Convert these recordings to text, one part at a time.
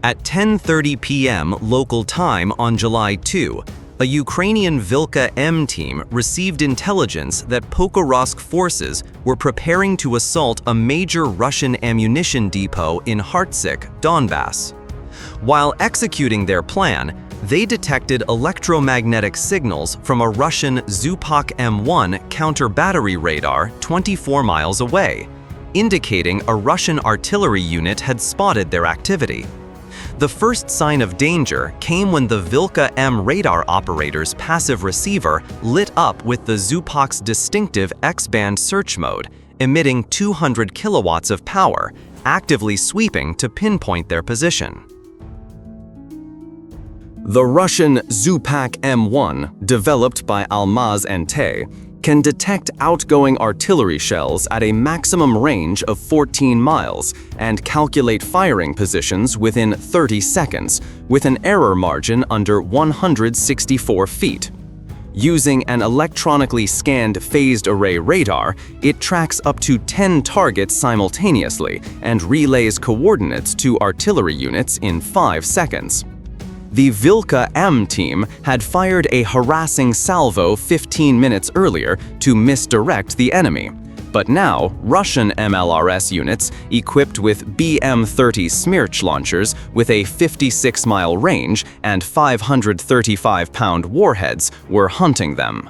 At 10:30 p.m. local time on July 2, a Ukrainian Vilka M team received intelligence that Pokrovsk forces were preparing to assault a major Russian ammunition depot in Hartzik, Donbass. While executing their plan, they detected electromagnetic signals from a Russian Zupak M1 counter-battery radar 24 miles away, indicating a Russian artillery unit had spotted their activity. The first sign of danger came when the Vilka M radar operator's passive receiver lit up with the Zupak's distinctive X-band search mode, emitting 200 kilowatts of power, actively sweeping to pinpoint their position. The Russian Zupak M1, developed by Almaz and Tay, can detect outgoing artillery shells at a maximum range of 14 miles and calculate firing positions within 30 seconds, with an error margin under 164 feet. Using an electronically scanned phased array radar, it tracks up to 10 targets simultaneously and relays coordinates to artillery units in 5 seconds. The Vilka M team had fired a harassing salvo 15 minutes earlier to misdirect the enemy, but now Russian MLRS units equipped with BM-30 Smerch launchers with a 56-mile range and 535-pound warheads were hunting them.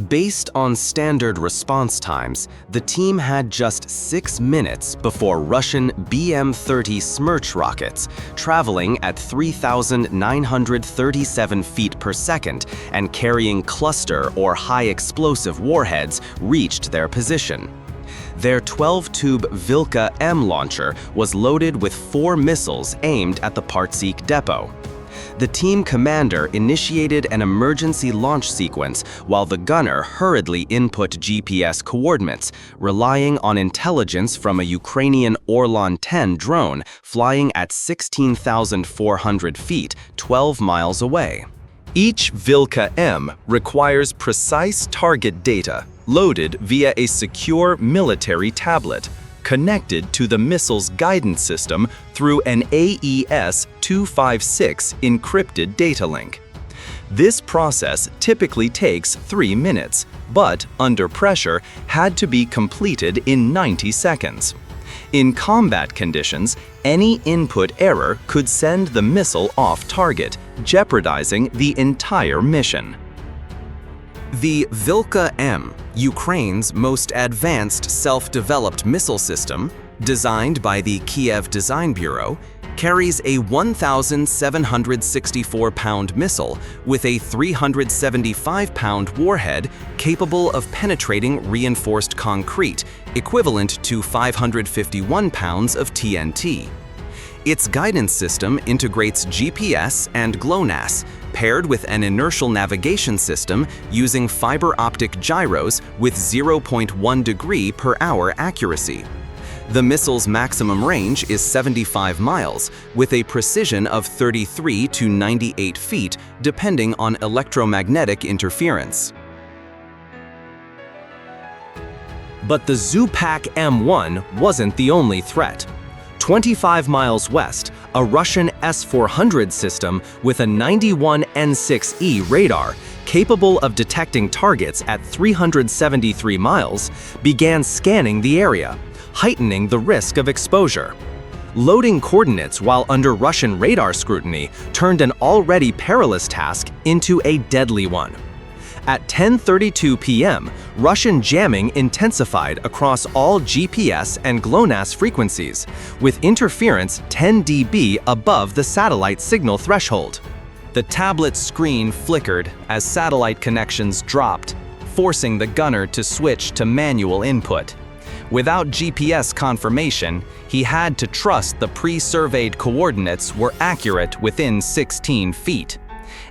Based on standard response times, the team had just 6 minutes before Russian BM-30 Smerch rockets, traveling at 3,937 feet per second and carrying cluster or high-explosive warheads, reached their position. Their 12-tube Vilka M launcher was loaded with 4 missiles aimed at the Partsyk depot. The team commander initiated an emergency launch sequence while the gunner hurriedly input GPS coordinates, relying on intelligence from a Ukrainian Orlan-10 drone flying at 16,400 feet, 12 miles away. Each Vilka M requires precise target data loaded via a secure military tablet, connected to the missile's guidance system through an AES-256 encrypted data link. This process typically takes 3 minutes, but under pressure had to be completed in 90 seconds. In combat conditions, any input error could send the missile off target, jeopardizing the entire mission. The Vilka M, Ukraine's most advanced self-developed missile system, designed by the Kiev Design Bureau, carries a 1,764-pound missile with a 375-pound warhead capable of penetrating reinforced concrete, equivalent to 551 pounds of TNT. Its guidance system integrates GPS and GLONASS, paired with an inertial navigation system using fiber optic gyros with 0.1 degree per hour accuracy. The missile's maximum range is 75 miles, with a precision of 33 to 98 feet, depending on electromagnetic interference. But the Zupak M1 wasn't the only threat. 25 miles west, a Russian S-400 system with a 91 N6E radar, capable of detecting targets at 373 miles, began scanning the area, heightening the risk of exposure. Loading coordinates while under Russian radar scrutiny turned an already perilous task into a deadly one. At 10:32 p.m., Russian jamming intensified across all GPS and GLONASS frequencies, with interference 10 dB above the satellite signal threshold. The tablet's screen flickered as satellite connections dropped, forcing the gunner to switch to manual input. Without GPS confirmation, he had to trust the pre-surveyed coordinates were accurate within 16 feet.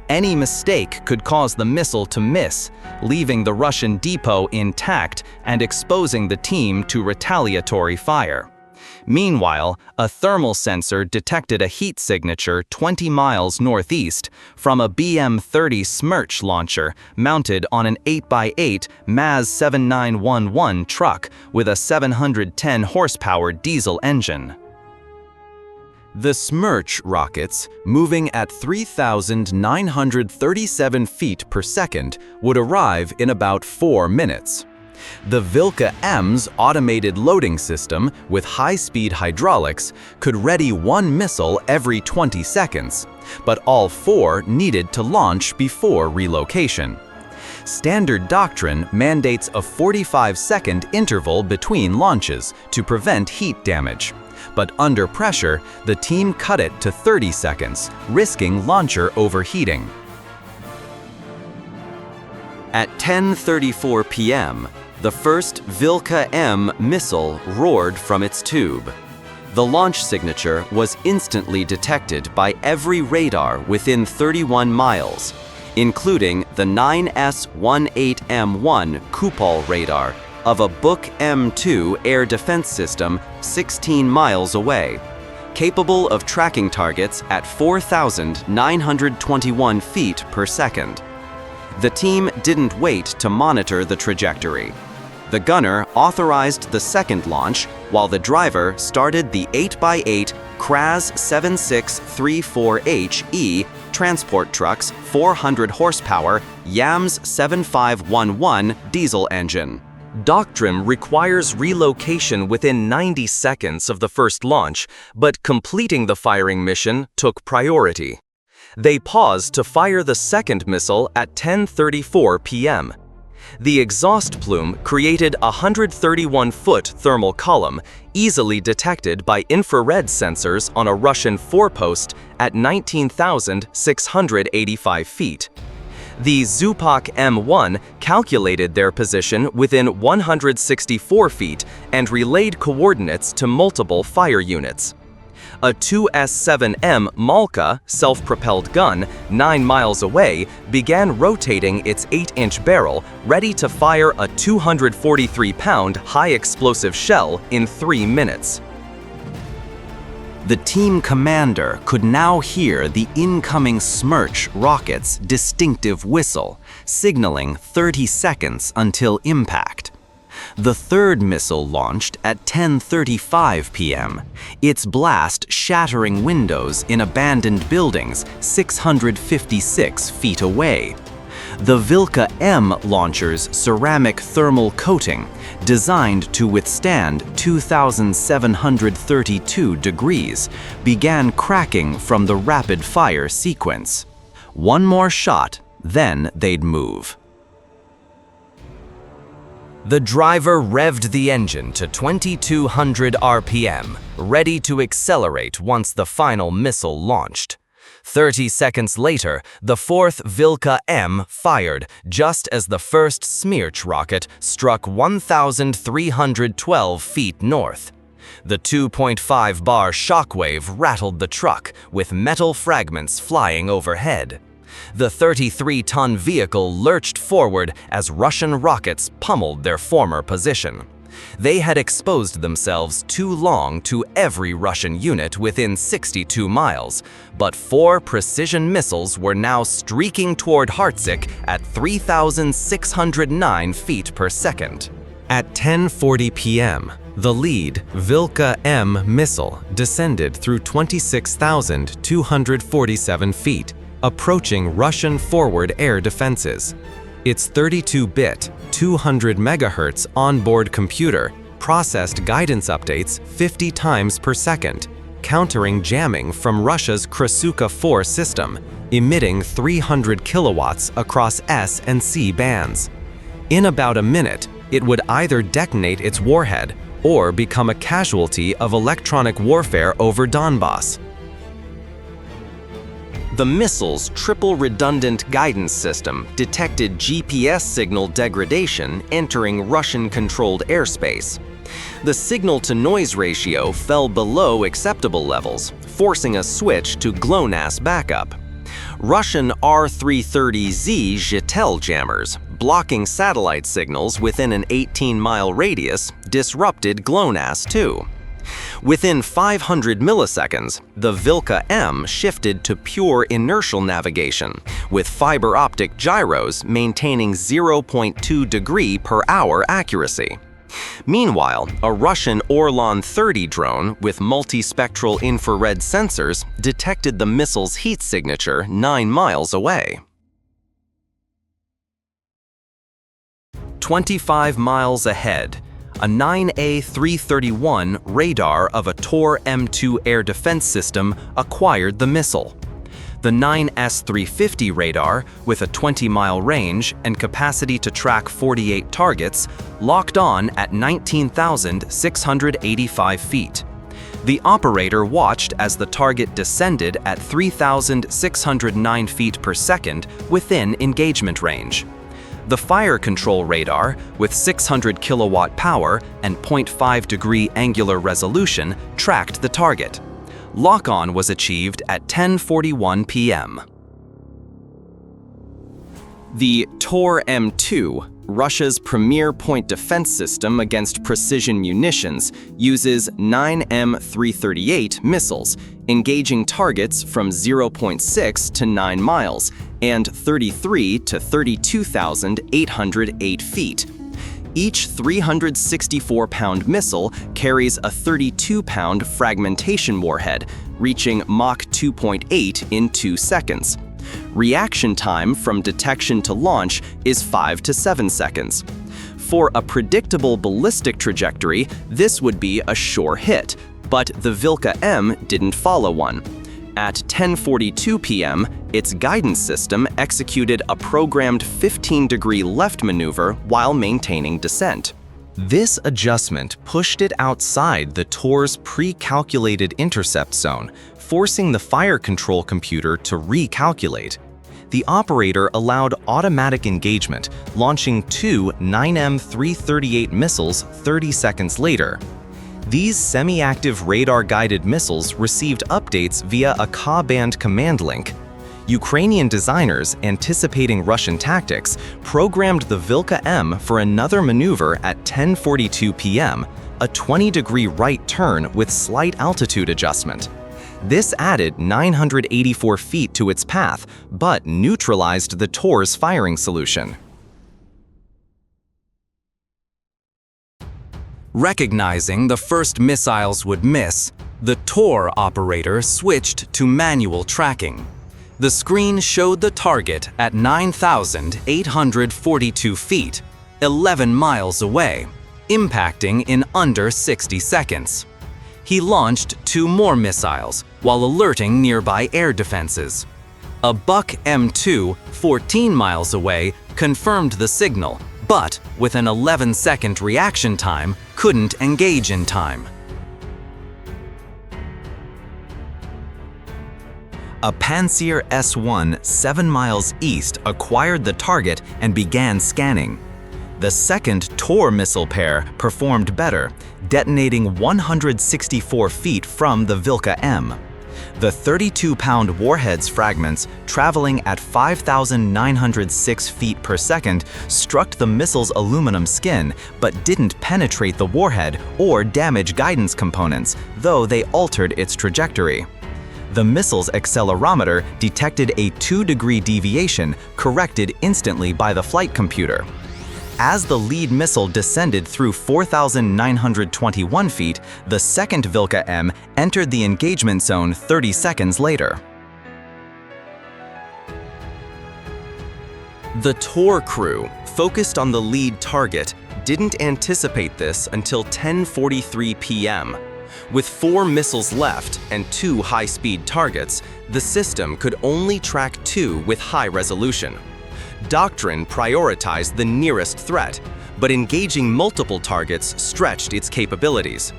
Any mistake could cause the missile to miss, leaving the Russian depot intact and exposing the team to retaliatory fire. Meanwhile, a thermal sensor detected a heat signature 20 miles northeast from a BM-30 Smerch launcher mounted on an 8x8 MAZ 7911 truck with a 710 horsepower diesel engine. The Smerch rockets, moving at 3,937 feet per second, would arrive in about 4 minutes. The Vilka M's automated loading system with high-speed hydraulics could ready one missile every 20 seconds, but all 4 needed to launch before relocation. Standard doctrine mandates a 45-second interval between launches to prevent heat damage. But under pressure, the team cut it to 30 seconds, risking launcher overheating. At 10:34 p.m., the first Vilka M missile roared from its tube. The launch signature was instantly detected by every radar within 31 miles, including the 9S-18M1 Kupol radar of a Buk M2 air defense system 16 miles away, capable of tracking targets at 4,921 feet per second. The team didn't wait to monitor the trajectory. The gunner authorized the second launch, while the driver started the 8x8 Kraz 7634HE transport truck's 400 horsepower YAMS 7511 diesel engine. Doctrine requires relocation within 90 seconds of the first launch, but completing the firing mission took priority. They paused to fire the second missile at 10:34 p.m. The exhaust plume created a 131-foot thermal column, easily detected by infrared sensors on a Russian forepost at 19,685 feet. The Zupak M1 calculated their position within 164 feet and relayed coordinates to multiple fire units. A 2S-7M Malka self-propelled gun 9 miles away began rotating its 8-inch barrel, ready to fire a 243-pound high-explosive shell in 3 minutes. The team commander could now hear the incoming Smerch rocket's distinctive whistle, signaling 30 seconds until impact. The third missile launched at 10:35 p.m., its blast shattering windows in abandoned buildings 656 feet away. The Vilka M launcher's ceramic thermal coating, designed to withstand 2,732 degrees, began cracking from the rapid-fire sequence. One more shot, then they'd move. The driver revved the engine to 2,200 RPM, ready to accelerate once the final missile launched. 30 seconds later, the fourth Vilka M fired just as the first Smerch rocket struck 1,312 feet north. The 2.5 bar shockwave rattled the truck, with metal fragments flying overhead. The 33-ton vehicle lurched forward as Russian rockets pummeled their former position. They had exposed themselves too long to every Russian unit within 62 miles, but 4 precision missiles were now streaking toward Hartzik at 3,609 feet per second. At 10:40 p.m., the lead Vilka M missile descended through 26,247 feet, approaching Russian forward air defenses. Its 32-bit, 200 MHz onboard computer processed guidance updates 50 times per second, countering jamming from Russia's Krasuka 4 system, emitting 300 kilowatts across S and C bands. In about a minute, it would either detonate its warhead or become a casualty of electronic warfare over Donbass. The missile's triple-redundant guidance system detected GPS signal degradation entering Russian-controlled airspace. The signal-to-noise ratio fell below acceptable levels, forcing a switch to GLONASS backup. Russian R-330Z Zhetel jammers, blocking satellite signals within an 18-mile radius, disrupted GLONASS too. Within 500 milliseconds, the Vilka M shifted to pure inertial navigation, with fiber optic gyros maintaining 0.2 degree per hour accuracy. Meanwhile, a Russian Orlan-30 drone with multispectral infrared sensors detected the missile's heat signature 9 miles away. 25 miles ahead, a 9A331 radar of a Tor M2 air defense system acquired the missile. The 9S350 radar, with a 20-mile range and capacity to track 48 targets, locked on at 19,685 feet. The operator watched as the target descended at 3,609 feet per second within engagement range. The fire control radar, with 600 kilowatt power and 0.5 degree angular resolution, tracked the target. Lock-on was achieved at 10:41 p.m. The Tor M2, Russia's premier point defense system against precision munitions, uses 9M338 missiles, engaging targets from 0.6 to 9 miles and 33 to 32,808 feet. Each 364-pound missile carries a 32-pound fragmentation warhead, reaching Mach 2.8 in 2 seconds. Reaction time from detection to launch is 5 to 7 seconds. For a predictable ballistic trajectory, this would be a sure hit, but the Vilka M didn't follow one. At 10:42 p.m., its guidance system executed a programmed 15-degree left maneuver while maintaining descent. This adjustment pushed it outside the Tor's pre-calculated intercept zone, forcing the fire control computer to recalculate. The operator allowed automatic engagement, launching 2 9M338 missiles 30 seconds later. These semi-active radar-guided missiles received updates via a Ka-band command link. Ukrainian designers, anticipating Russian tactics, programmed the Vilka M for another maneuver at 10:42 p.m., a 20-degree right turn with slight altitude adjustment. This added 984 feet to its path, but neutralized the Tor's firing solution. Recognizing the first missiles would miss, the Tor operator switched to manual tracking. The screen showed the target at 9,842 feet, 11 miles away, impacting in under 60 seconds. He launched 2 more missiles while alerting nearby air defenses. A Buck M2, 14 miles away, confirmed the signal, but with an 11-second reaction time, couldn't engage in time. A Pantsir S-1 7 miles east acquired the target and began scanning. The second Tor missile pair performed better, detonating 164 feet from the Vilka M. The 32-pound warhead's fragments, traveling at 5,906 feet per second, struck the missile's aluminum skin but didn't penetrate the warhead or damage guidance components, though they altered its trajectory. The missile's accelerometer detected a 2-degree deviation, corrected instantly by the flight computer. As the lead missile descended through 4,921 feet, the second Vilka M entered the engagement zone 30 seconds later. The Tor crew, focused on the lead target, didn't anticipate this until 10:43 p.m. With 4 missiles left and 2 high-speed targets, the system could only track 2 with high resolution. Doctrine prioritized the nearest threat, but engaging multiple targets stretched its capabilities.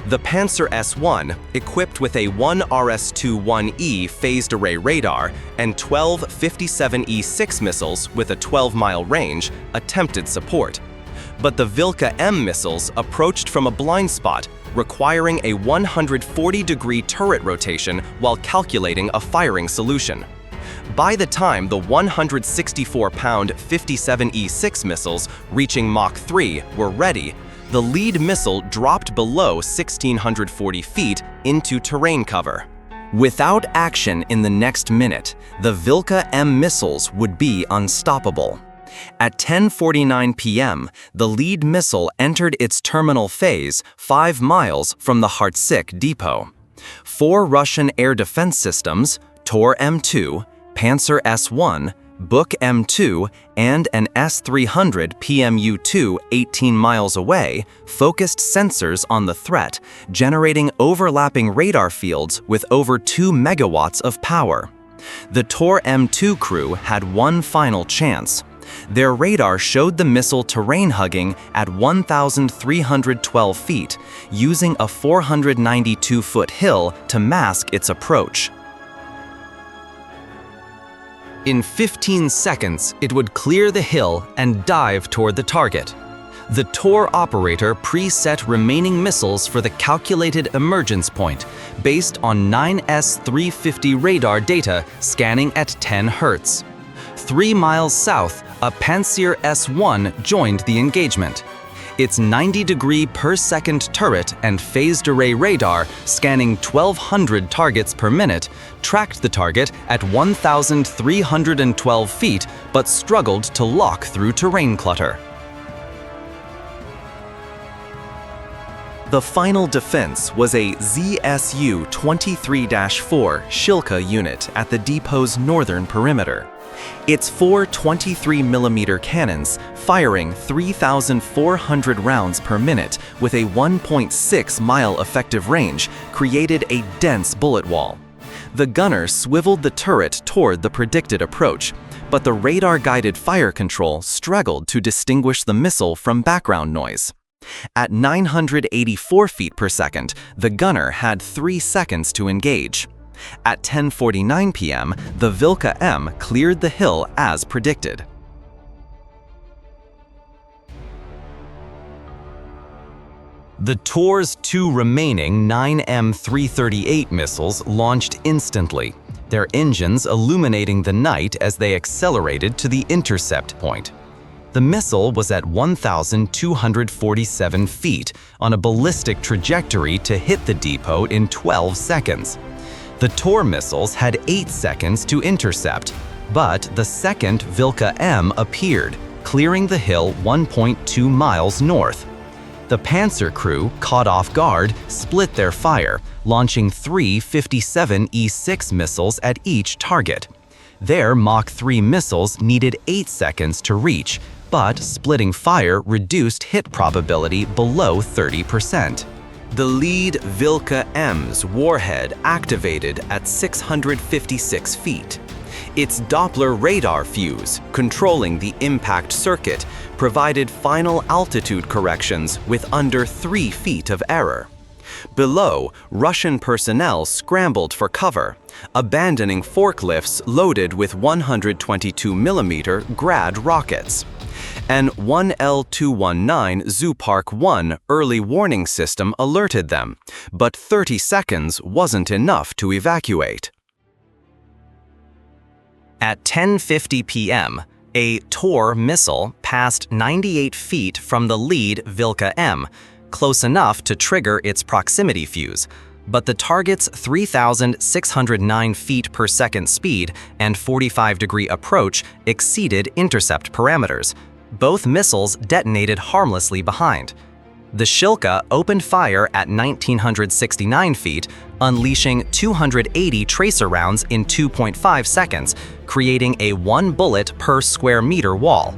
The Pantsir S-1, equipped with a 1 RS-21E phased array radar and 12 57E6 missiles with a 12-mile range, attempted support. But the Vilka M missiles approached from a blind spot, requiring a 140-degree turret rotation while calculating a firing solution. By the time the 164-pound 57E6 missiles reaching Mach 3 were ready, the lead missile dropped below 1,640 feet into terrain cover. Without action in the next minute, the Vilka M missiles would be unstoppable. At 10:49 p.m., the lead missile entered its terminal phase 5 miles from the Hartsik depot. 4 Russian air defense systems, Tor M2, Panzer S-1, Buk M2, and an S-300 PMU-2 18 miles away, focused sensors on the threat, generating overlapping radar fields with over 2 megawatts of power. The Tor M2 crew had one final chance. Their radar showed the missile terrain-hugging at 1,312 feet, using a 492-foot hill to mask its approach. In 15 seconds, it would clear the hill and dive toward the target. The Tor operator preset remaining missiles for the calculated emergence point based on 9S-350 radar data scanning at 10 Hz. 3 miles south, a Panzer S-1 joined the engagement. Its 90-degree-per-second turret and phased array radar, scanning 1,200 targets per minute, tracked the target at 1,312 feet but struggled to lock through terrain clutter. The final defense was a ZSU-23-4 Shilka unit at the depot's northern perimeter. Its 4 23mm cannons, firing 3,400 rounds per minute with a 1.6-mile effective range, created a dense bullet wall. The gunner swiveled the turret toward the predicted approach, but the radar-guided fire control struggled to distinguish the missile from background noise. At 984 feet per second, the gunner had 3 seconds to engage. At 10:49 p.m., the Vilka M cleared the hill as predicted. The Tor's 2 remaining 9M338 missiles launched instantly, their engines illuminating the night as they accelerated to the intercept point. The missile was at 1,247 feet on a ballistic trajectory to hit the depot in 12 seconds. The Tor missiles had 8 seconds to intercept, but the second Vilka M appeared, clearing the hill 1.2 miles north. The Panzer crew, caught off guard, split their fire, launching 3 57E6 missiles at each target. Their Mach 3 missiles needed 8 seconds to reach, but splitting fire reduced hit probability below 30%. The lead Vilka M's warhead activated at 656 feet. Its Doppler radar fuse, controlling the impact circuit, provided final altitude corrections with under 3 feet of error. Below, Russian personnel scrambled for cover, abandoning forklifts loaded with 122mm Grad rockets. An 1L219 Zoopark 1 early warning system alerted them, but 30 seconds wasn't enough to evacuate. At 10:50 p.m., a Tor missile passed 98 feet from the lead Vilka M, close enough to trigger its proximity fuse, but the target's 3,609 feet per second speed and 45-degree approach exceeded intercept parameters. Both missiles detonated harmlessly behind. The Shilka opened fire at 1,969 feet, unleashing 280 tracer rounds in 2.5 seconds, creating a 1 bullet per square meter wall.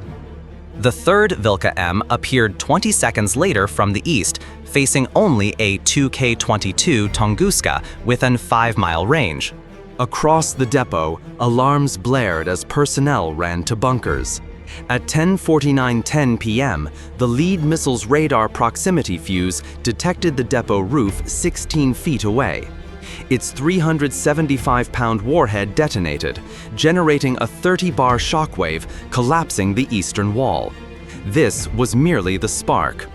The third Vilka M appeared 20 seconds later from the east, facing only a 2K-22 Tunguska within 5-mile range. Across the depot, alarms blared as personnel ran to bunkers. At 10:49 p.m., the lead missile's radar proximity fuse detected the depot roof 16 feet away. Its 375-pound warhead detonated, generating a 30-bar shockwave, collapsing the eastern wall. This was merely the spark.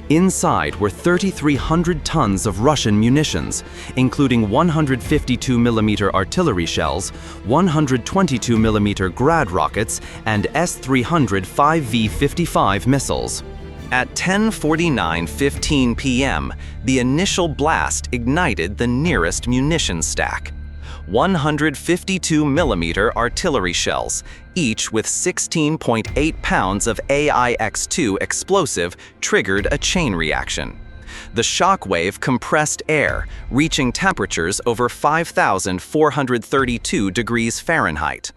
Inside were 3,300 tons of Russian munitions, including 152mm artillery shells, 122mm Grad rockets, and S-300 5V-55 missiles. At 10:49:15 p.m., the initial blast ignited the nearest munition stack. 152mm artillery shells, each with 16.8 pounds of AIX-2 explosive, triggered a chain reaction. The shock wave compressed air, reaching temperatures over 5,432 degrees Fahrenheit.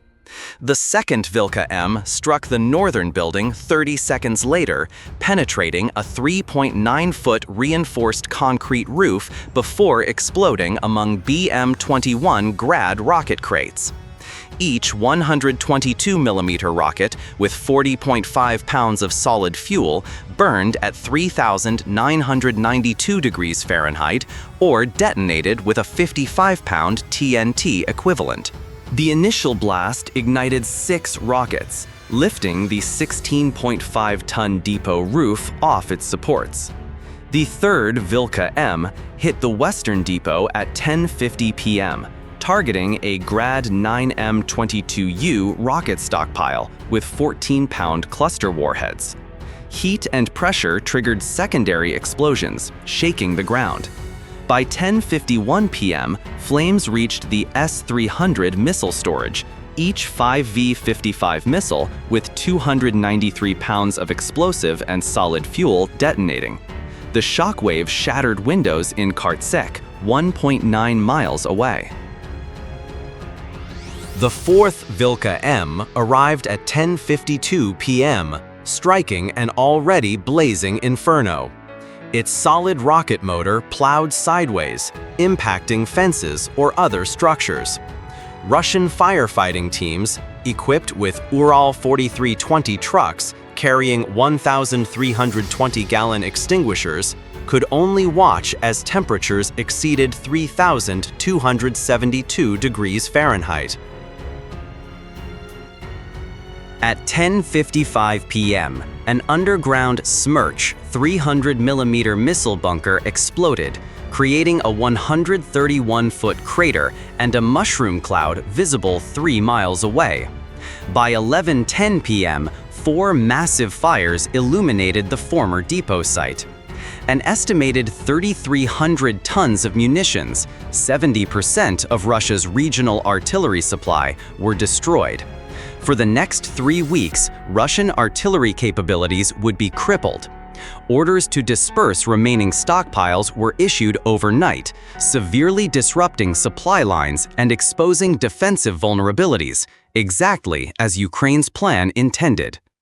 The second Vilka-M struck the northern building 30 seconds later, penetrating a 3.9-foot reinforced concrete roof before exploding among BM-21 Grad rocket crates. Each 122mm rocket with 40.5 pounds of solid fuel burned at 3,992 degrees Fahrenheit or detonated with a 55-pound TNT equivalent. The initial blast ignited 6 rockets, lifting the 16.5-ton depot roof off its supports. The third Vilka-M hit the western depot at 10:50 p.m., targeting a Grad 9M22U rocket stockpile with 14-pound cluster warheads. Heat and pressure triggered secondary explosions, shaking the ground. By 10:51 p.m., flames reached the S-300 missile storage, each 5V-55 missile with 293 pounds of explosive and solid fuel detonating. The shockwave shattered windows in Kartsek, 1.9 miles away. The fourth Vilka-M arrived at 10:52 p.m., striking an already blazing inferno. Its solid rocket motor plowed sideways, impacting fences or other structures. Russian firefighting teams, equipped with Ural 4320 trucks carrying 1,320-gallon extinguishers, could only watch as temperatures exceeded 3,272 degrees Fahrenheit. At 10:55 p.m., an underground Smerch 300mm missile bunker exploded, creating a 131-foot crater and a mushroom cloud visible 3 miles away. By 11:10 p.m., 4 massive fires illuminated the former depot site. An estimated 3,300 tons of munitions, 70% of Russia's regional artillery supply, were destroyed. For the next 3 weeks, Russian artillery capabilities would be crippled. Orders to disperse remaining stockpiles were issued overnight, severely disrupting supply lines and exposing defensive vulnerabilities, exactly as Ukraine's plan intended.